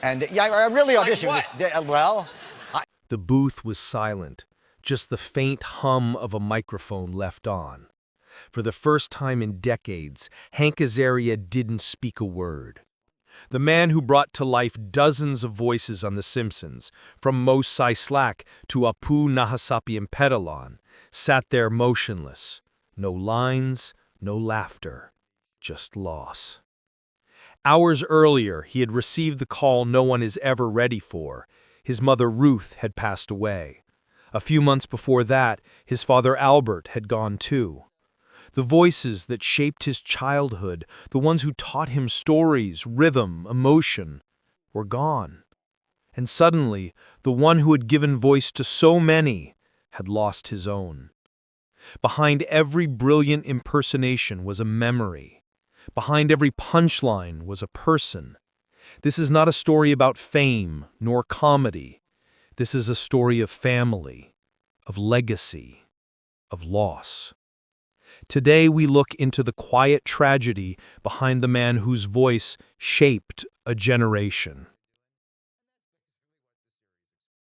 And yeah, I really auditioned. Well, The booth was silent, just the faint hum of a microphone left on. For the first time in decades, Hanka Azaria didn't speak a word. The man who brought to life dozens of voices on The Simpsons, from Mos Slack to Apu Nahasapi Pedalon, sat there motionless. No lines, no laughter, just loss. Hours earlier, he had received the call no one is ever ready for. His mother Ruth had passed away. A few months before that, his father Albert had gone too. The voices that shaped his childhood, the ones who taught him stories, rhythm, emotion, were gone. And suddenly, the one who had given voice to so many had lost his own. Behind every brilliant impersonation was a memory. Behind every punchline was a person. This is not a story about fame nor comedy. This is a story of family, of legacy, of loss. Today we look into the quiet tragedy behind the man whose voice shaped a generation.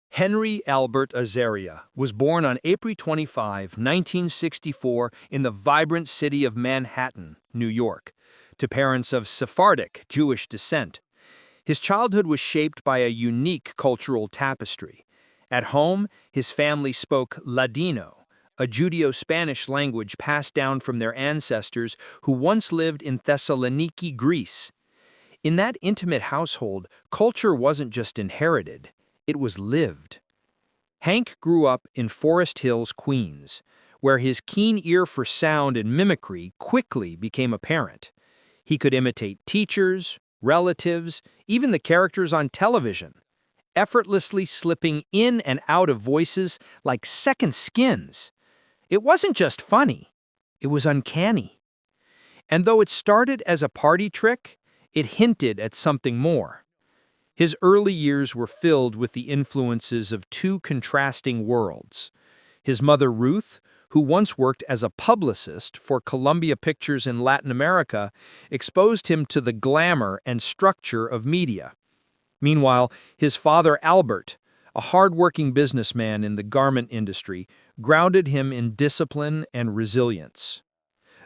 Henry Albert Azaria was born on April 25, 1964, in the vibrant city of Manhattan, New York, to parents of Sephardic Jewish descent. His childhood was shaped by a unique cultural tapestry. At home, his family spoke Ladino, a Judeo-Spanish language passed down from their ancestors who once lived in Thessaloniki, Greece. In that intimate household, culture wasn't just inherited, it was lived. Hank grew up in Forest Hills, Queens, where his keen ear for sound and mimicry quickly became apparent. He could imitate teachers, relatives, even the characters on television, effortlessly slipping in and out of voices like second skins. It wasn't just funny, it was uncanny. And though it started as a party trick, it hinted at something more. His early years were filled with the influences of two contrasting worlds. His mother Ruth, who once worked as a publicist for Columbia Pictures in Latin America, exposed him to the glamour and structure of media. Meanwhile, his father Albert, a hard-working businessman in the garment industry, grounded him in discipline and resilience.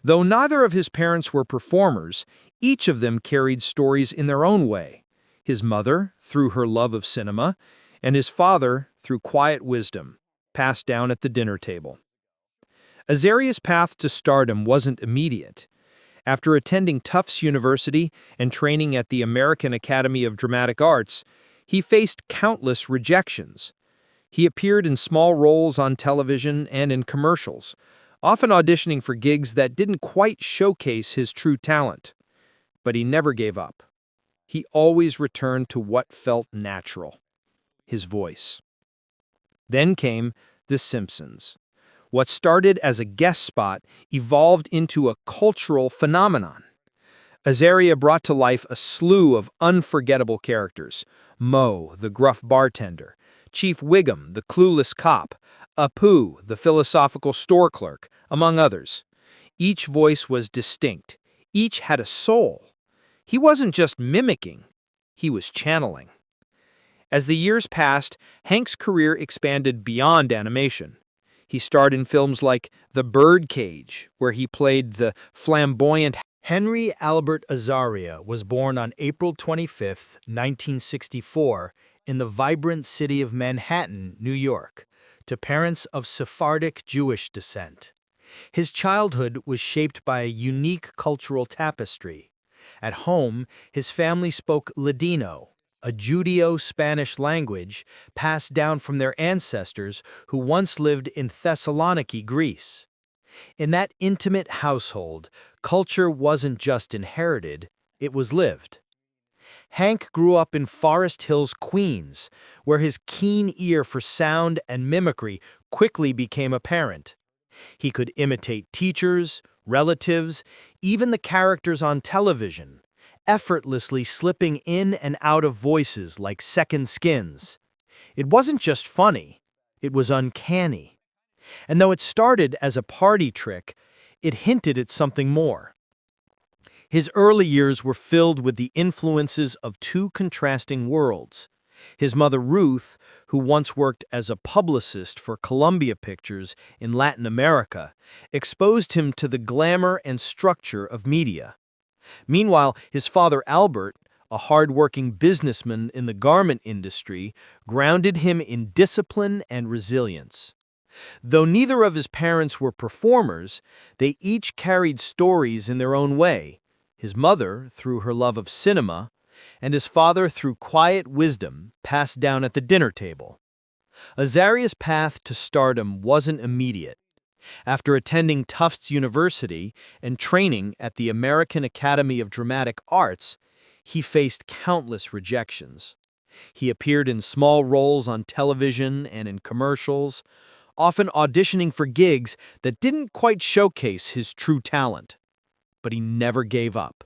Though neither of his parents were performers, each of them carried stories in their own way. His mother, through her love of cinema, and his father, through quiet wisdom, passed down at the dinner table. Azaria's path to stardom wasn't immediate. After attending Tufts University and training at the American Academy of Dramatic Arts, he faced countless rejections. He appeared in small roles on television and in commercials, often auditioning for gigs that didn't quite showcase his true talent. But he never gave up. He always returned to what felt natural: his voice. Then came The Simpsons. What started as a guest spot evolved into a cultural phenomenon. Azaria brought to life a slew of unforgettable characters: Moe, the gruff bartender; Chief Wiggum, the clueless cop; Apu, the philosophical store clerk, among others. Each voice was distinct. Each had a soul. He wasn't just mimicking, he was channeling. As the years passed, Hank's career expanded beyond animation. He starred in films like The Birdcage, where he played the flamboyant. Henry Albert Azaria was born on April 25, 1964, in the vibrant city of Manhattan, New York, to parents of Sephardic Jewish descent. His childhood was shaped by a unique cultural tapestry. At home, his family spoke Ladino, a Judeo-Spanish language passed down from their ancestors who once lived in Thessaloniki, Greece. In that intimate household, culture wasn't just inherited, it was lived. Hank grew up in Forest Hills, Queens, where his keen ear for sound and mimicry quickly became apparent. He could imitate teachers, relatives, even the characters on television, effortlessly slipping in and out of voices like second skins. It wasn't just funny, it was uncanny. And though it started as a party trick, it hinted at something more. His early years were filled with the influences of two contrasting worlds. His mother Ruth, who once worked as a publicist for Columbia Pictures in Latin America, exposed him to the glamour and structure of media. Meanwhile, his father Albert, a hard-working businessman in the garment industry, grounded him in discipline and resilience. Though neither of his parents were performers, they each carried stories in their own way, his mother through her love of cinema, and his father through quiet wisdom passed down at the dinner table. Azaria's path to stardom wasn't immediate. After attending Tufts University and training at the American Academy of Dramatic Arts, he faced countless rejections. He appeared in small roles on television and in commercials, often auditioning for gigs that didn't quite showcase his true talent. But he never gave up.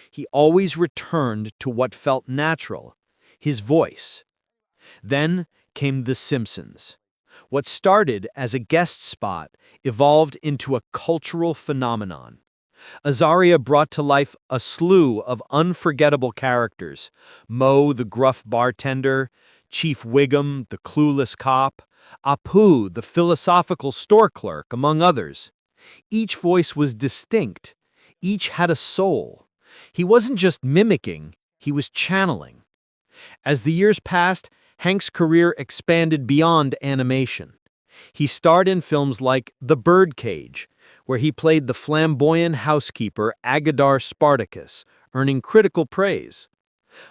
He always returned to what felt natural, his voice. Then came The Simpsons. What started as a guest spot evolved into a cultural phenomenon. Azaria brought to life a slew of unforgettable characters: Moe, the gruff bartender; Chief Wiggum, the clueless cop; Apu, the philosophical store clerk, among others. Each voice was distinct. Each had a soul. He wasn't just mimicking, he was channeling. As the years passed, Hank's career expanded beyond animation. He starred in films like The Birdcage, where he played the flamboyant housekeeper Agadar Spartacus, earning critical praise.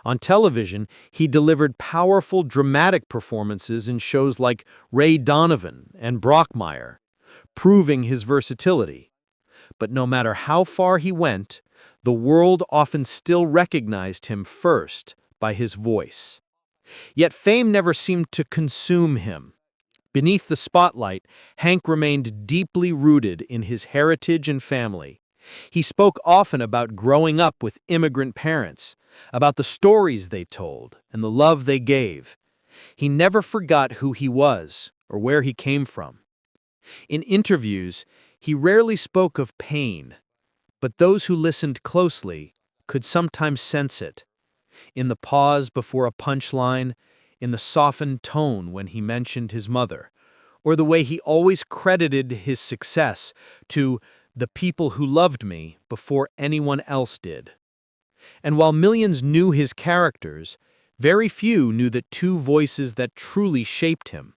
On television, he delivered powerful dramatic performances in shows like Ray Donovan and Brockmire, proving his versatility. But no matter how far he went, the world often still recognized him first by his voice. Yet fame never seemed to consume him. Beneath the spotlight, Hank remained deeply rooted in his heritage and family. He spoke often about growing up with immigrant parents, about the stories they told and the love they gave. He never forgot who he was or where he came from. In interviews, he rarely spoke of pain, but those who listened closely could sometimes sense it. In the pause before a punchline, in the softened tone when he mentioned his mother, or the way he always credited his success to the people who loved me before anyone else did. And while millions knew his characters, very few knew the two voices that truly shaped him: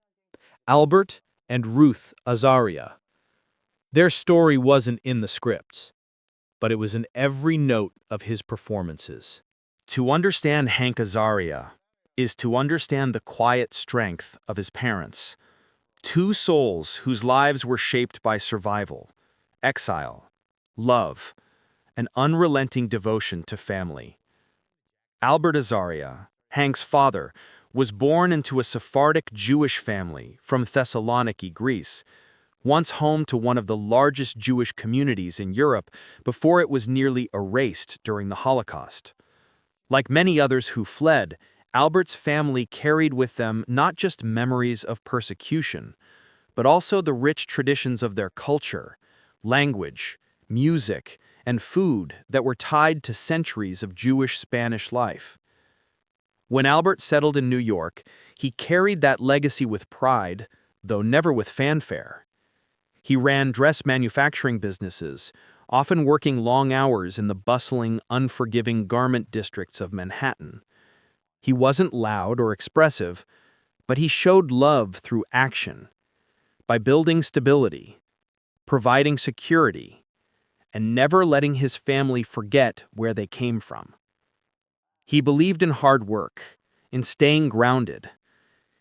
Albert and Ruth Azaria. Their story wasn't in the scripts, but it was in every note of his performances. To understand Hanka Azaria is to understand the quiet strength of his parents, two souls whose lives were shaped by survival, exile, love, and unrelenting devotion to family. Albert Azaria, Hank's father, was born into a Sephardic Jewish family from Thessaloniki, Greece, once home to one of the largest Jewish communities in Europe before it was nearly erased during the Holocaust. Like many others who fled, Albert's family carried with them not just memories of persecution, but also the rich traditions of their culture, language, music, and food that were tied to centuries of Jewish-Spanish life. When Albert settled in New York, he carried that legacy with pride, though never with fanfare. He ran dress manufacturing businesses, often working long hours in the bustling, unforgiving garment districts of Manhattan. He wasn't loud or expressive, but he showed love through action, by building stability, providing security, and never letting his family forget where they came from. He believed in hard work, in staying grounded.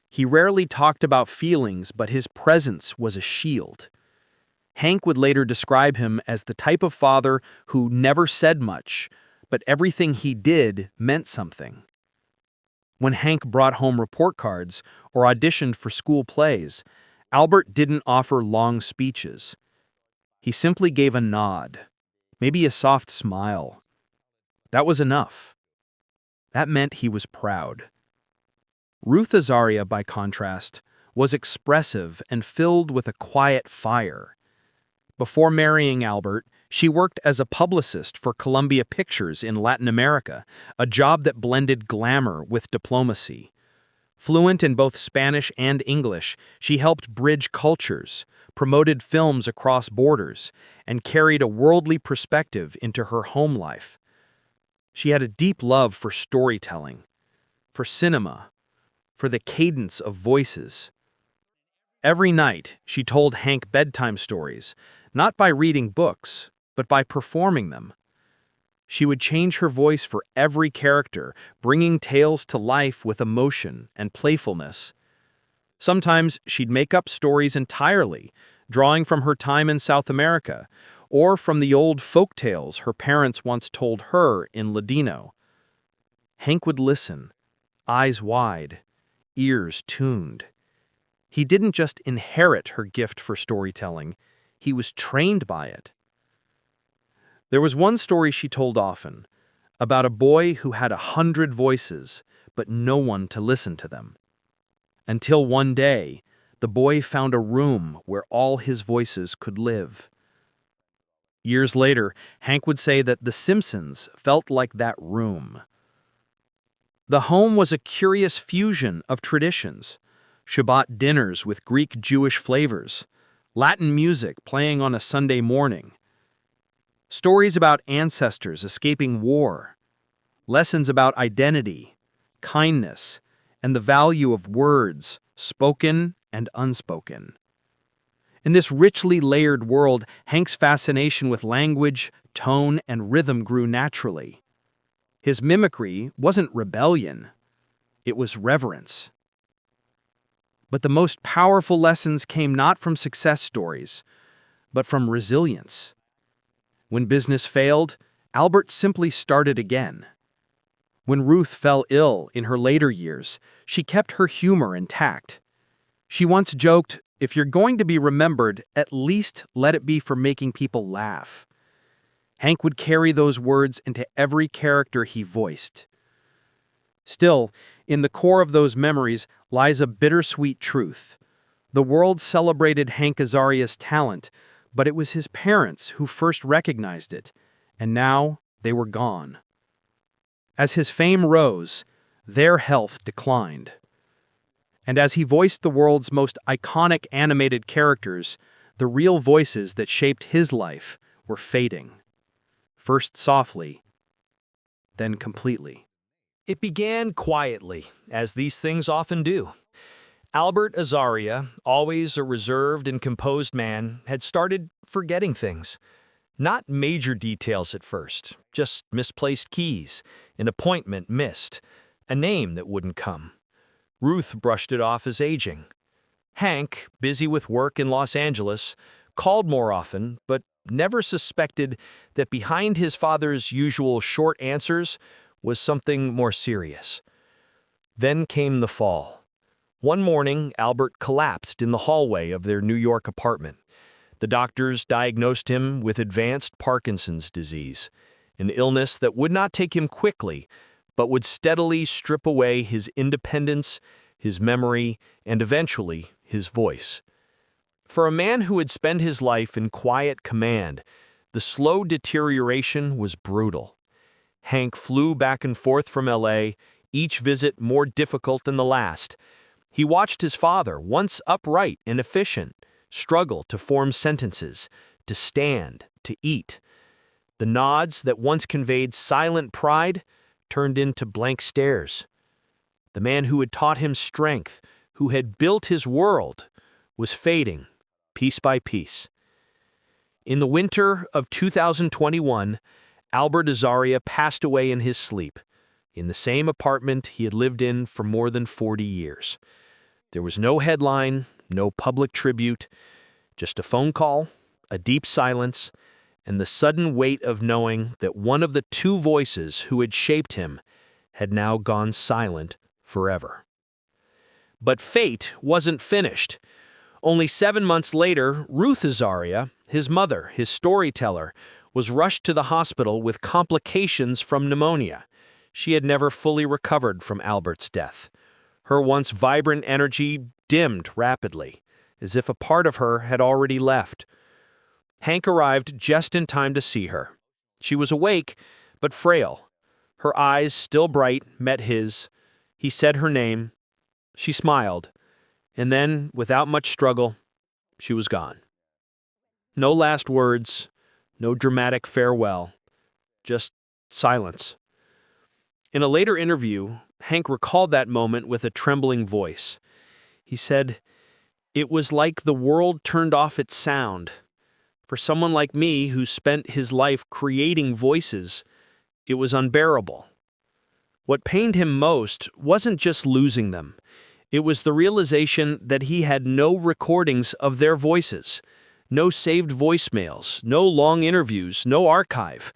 He rarely talked about feelings, but his presence was a shield. Hank would later describe him as the type of father who never said much, but everything he did meant something. When Hank brought home report cards or auditioned for school plays, Albert didn't offer long speeches. He simply gave a nod, maybe a soft smile. That was enough. That meant he was proud. Ruth Azaria, by contrast, was expressive and filled with a quiet fire. Before marrying Albert, She worked as a publicist for Columbia Pictures in Latin America, a job that blended glamour with diplomacy. Fluent in both Spanish and English, she helped bridge cultures, promoted films across borders, and carried a worldly perspective into her home life. She had a deep love for storytelling, for cinema, for the cadence of voices. Every night, she told Hank bedtime stories, not by reading books, but by performing them. She would change her voice for every character, bringing tales to life with emotion and playfulness. Sometimes she'd make up stories entirely, drawing from her time in South America, or from the old folk tales her parents once told her in Ladino. Hank would listen, eyes wide, ears tuned. He didn't just inherit her gift for storytelling, he was trained by it. There was one story she told often, about a boy who had 100 voices, but no one to listen to them. Until one day, the boy found a room where all his voices could live. Years later, Hank would say that The Simpsons felt like that room. The home was a curious fusion of traditions: Shabbat dinners with Greek Jewish flavors, Latin music playing on a Sunday morning, stories about ancestors escaping war, lessons about identity, kindness, and the value of words, spoken and unspoken. In this richly layered world, Hank's fascination with language, tone, and rhythm grew naturally. His mimicry wasn't rebellion, it was reverence. But the most powerful lessons came not from success stories, but from resilience. When business failed, Albert simply started again. When Ruth fell ill in her later years, she kept her humor intact. She once joked, "If you're going to be remembered, at least let it be for making people laugh." Hank would carry those words into every character he voiced. Still, in the core of those memories lies a bittersweet truth. The world celebrated Hanka Azaria's talent, but it was his parents who first recognized it, and now they were gone. As his fame rose, their health declined. And as he voiced the world's most iconic animated characters, the real voices that shaped his life were fading. First softly, then completely. It began quietly, as these things often do. Albert Azaria, always a reserved and composed man, had started forgetting things. Not major details at first, just misplaced keys, an appointment missed, a name that wouldn't come. Ruth brushed it off as aging. Hank, busy with work in Los Angeles, called more often, but never suspected that behind his father's usual short answers was something more serious. Then came the fall. One morning, Albert collapsed in the hallway of their New York apartment. The doctors diagnosed him with advanced Parkinson's disease, an illness that would not take him quickly, but would steadily strip away his independence, his memory, and eventually his voice. For a man who had spent his life in quiet command, the slow deterioration was brutal. Hank flew back and forth from LA, each visit more difficult than the last. He watched his father, once upright and efficient, struggle to form sentences, to stand, to eat. The nods that once conveyed silent pride turned into blank stares. The man who had taught him strength, who had built his world, was fading, piece by piece. In the winter of 2021, Albert Azaria passed away in his sleep, in the same apartment he had lived in for more than 40 years. There was no headline, no public tribute, just a phone call, a deep silence, and the sudden weight of knowing that one of the two voices who had shaped him had now gone silent forever. But fate wasn't finished. Only 7 months later, Ruth Azaria, his mother, his storyteller, was rushed to the hospital with complications from pneumonia. She had never fully recovered from Albert's death. Her once vibrant energy dimmed rapidly, as if a part of her had already left. Hank arrived just in time to see her. She was awake, but frail. Her eyes, still bright, met his. He said her name. She smiled, and then, without much struggle, she was gone. No last words, no dramatic farewell, just silence. In a later interview, Hank recalled that moment with a trembling voice. He said, "It was like the world turned off its sound. For someone like me who spent his life creating voices, it was unbearable." What pained him most wasn't just losing them. It was the realization that he had no recordings of their voices, no saved voicemails, no long interviews, no archive.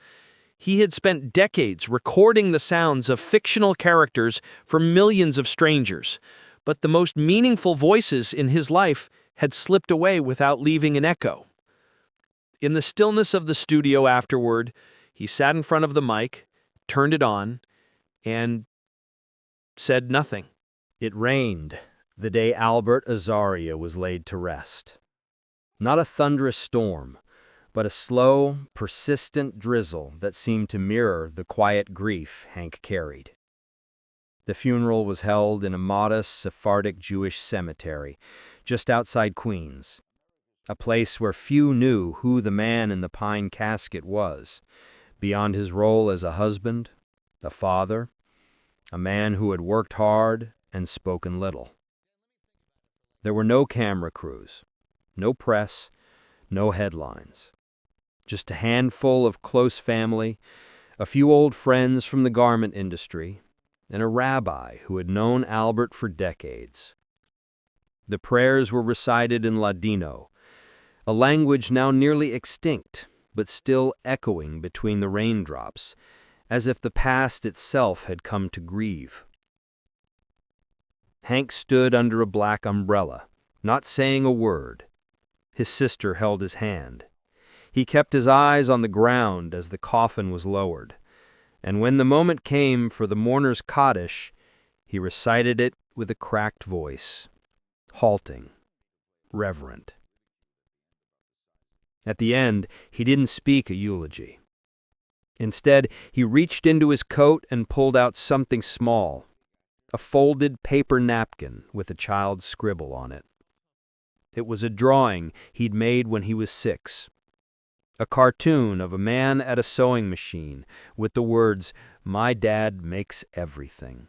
He had spent decades recording the sounds of fictional characters for millions of strangers, but the most meaningful voices in his life had slipped away without leaving an echo. In the stillness of the studio afterward, he sat in front of the mic, turned it on, and said nothing. It rained the day Albert Azaria was laid to rest. Not a thunderous storm, but a slow, persistent drizzle that seemed to mirror the quiet grief Hank carried. The funeral was held in a modest Sephardic Jewish cemetery just outside Queens, a place where few knew who the man in the pine casket was, beyond his role as a husband, a father, a man who had worked hard and spoken little. There were no camera crews, no press, no headlines. Just a handful of close family, a few old friends from the garment industry, and a rabbi who had known Albert for decades. The prayers were recited in Ladino, a language now nearly extinct, but still echoing between the raindrops, as if the past itself had come to grieve. Hank stood under a black umbrella, not saying a word. His sister held his hand. He kept his eyes on the ground as the coffin was lowered, and when the moment came for the mourner's Kaddish, he recited it with a cracked voice, halting, reverent. At the end, he didn't speak a eulogy. Instead, he reached into his coat and pulled out something small, a folded paper napkin with a child's scribble on it. It was a drawing he'd made when he was 6. A cartoon of a man at a sewing machine with the words, "My dad makes everything."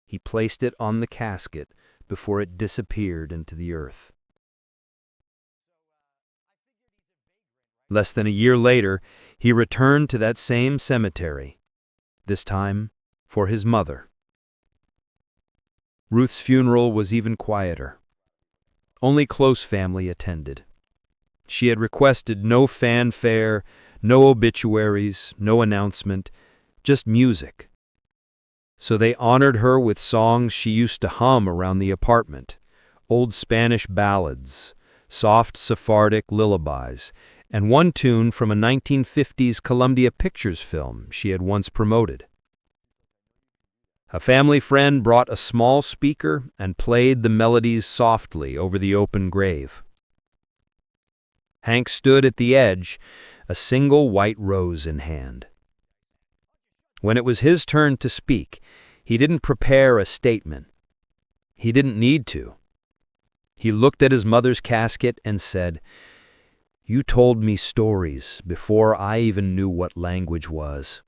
He placed it on the casket before it disappeared into the earth. Less than a year later, he returned to that same cemetery, this time for his mother. Ruth's funeral was even quieter. Only close family attended. She had requested no fanfare, no obituaries, no announcement, just music. So they honored her with songs she used to hum around the apartment, old Spanish ballads, soft Sephardic lullabies, and one tune from a 1950s Columbia Pictures film she had once promoted. A family friend brought a small speaker and played the melodies softly over the open grave. Hank stood at the edge, a single white rose in hand. When it was his turn to speak, he didn't prepare a statement. He didn't need to. He looked at his mother's casket and said, "You told me stories before I even knew what language was.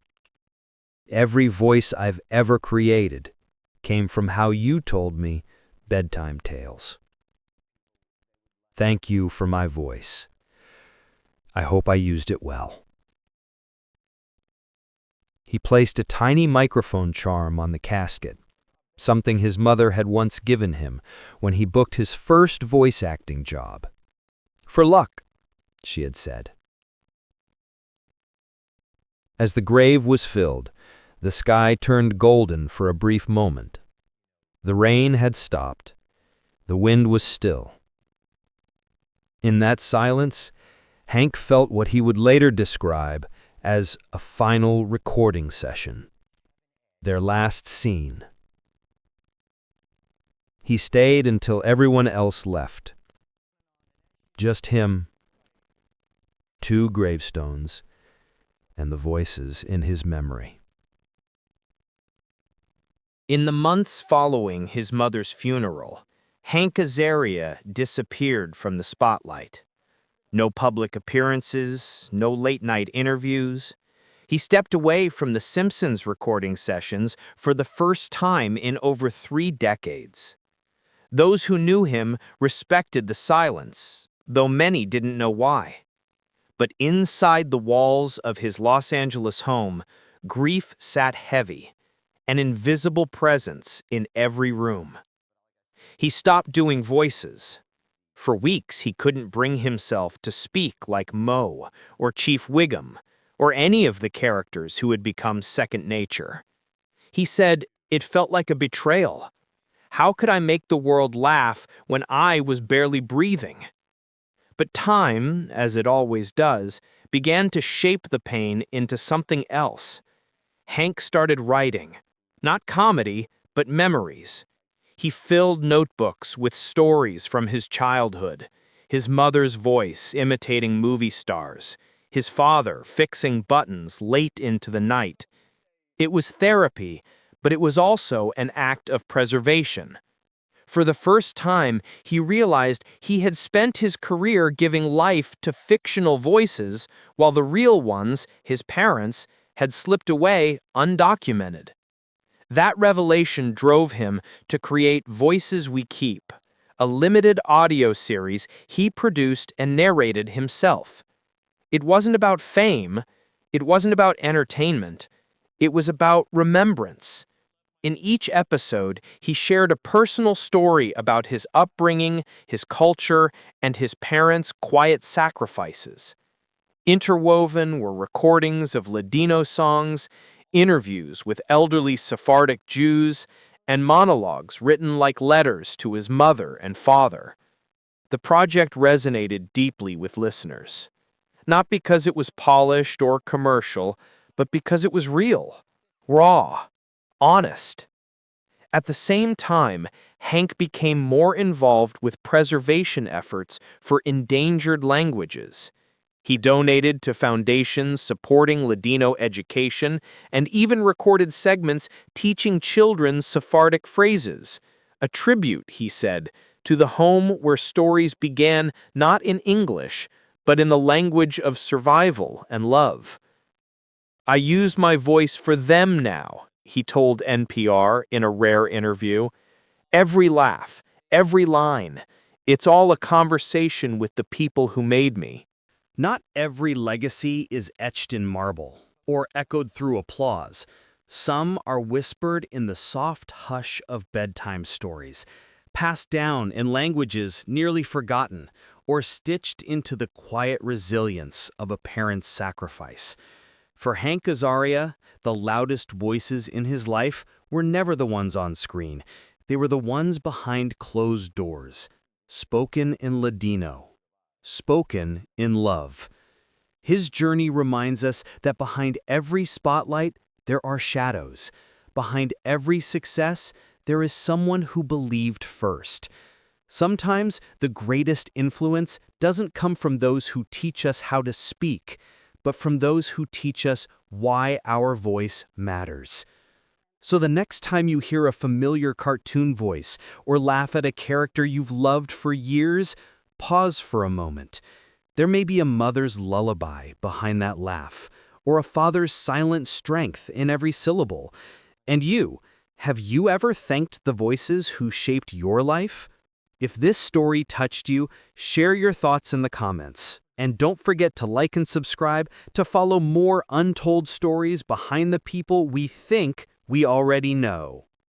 Every voice I've ever created came from how you told me bedtime tales. Thank you for my voice. I hope I used it well." He placed a tiny microphone charm on the casket, something his mother had once given him when he booked his first voice acting job. "For luck," she had said. As the grave was filled, the sky turned golden for a brief moment. The rain had stopped. The wind was still. In that silence, Hank felt what he would later describe as a final recording session, their last scene. He stayed until everyone else left. Just him 2 gravestones, and the voices in his memory. In the months following his mother's funeral, Hanka Azaria disappeared from the spotlight. No public appearances, no late-night interviews. He stepped away from the Simpsons recording sessions for the first time in over 3 decades. Those who knew him respected the silence, though many didn't know why. But inside the walls of his Los Angeles home, grief sat heavy, an invisible presence in every room. He stopped doing voices. For weeks, he couldn't bring himself to speak like Moe or Chief Wiggum or any of the characters who had become second nature. He said, "It felt like a betrayal. How could I make the world laugh when I was barely breathing?" But time, as it always does, began to shape the pain into something else. Hank started writing, not comedy, but memories. He filled notebooks with stories from his childhood, his mother's voice imitating movie stars, his father fixing buttons late into the night. It was therapy, but it was also an act of preservation. For the first time, he realized he had spent his career giving life to fictional voices, while the real ones, his parents, had slipped away undocumented. That revelation drove him to create Voices We Keep, a limited audio series he produced and narrated himself. It wasn't about fame, it wasn't about entertainment, it was about remembrance. In each episode, he shared a personal story about his upbringing, his culture, and his parents' quiet sacrifices. Interwoven were recordings of Ladino songs, interviews with elderly Sephardic Jews, and monologues written like letters to his mother and father. The project resonated deeply with listeners, not because it was polished or commercial, but because it was real, raw, honest. At the same time, Hank became more involved with preservation efforts for endangered languages. He donated to foundations supporting Ladino education and even recorded segments teaching children Sephardic phrases, a tribute, he said, to the home where stories began not in English, but in the language of survival and love. "I use my voice for them now," he told NPR in a rare interview. "Every laugh, every line, it's all a conversation with the people who made me." Not every legacy is etched in marble or echoed through applause. Some are whispered in the soft hush of bedtime stories, passed down in languages nearly forgotten, or stitched into the quiet resilience of a parent's sacrifice. For Hanka Azaria, the loudest voices in his life were never the ones on screen. They were the ones behind closed doors, spoken in Ladino, spoken in love. His journey reminds us that behind every spotlight, there are shadows. Behind every success, there is someone who believed first. Sometimes the greatest influence doesn't come from those who teach us how to speak, but from those who teach us why our voice matters. So the next time you hear a familiar cartoon voice or laugh at a character you've loved for years, pause for a moment. There may be a mother's lullaby behind that laugh, or a father's silent strength in every syllable. And have you ever thanked the voices who shaped your life? If this story touched you, share your thoughts in the comments. And don't forget to like and subscribe to follow more untold stories behind the people we think we already know.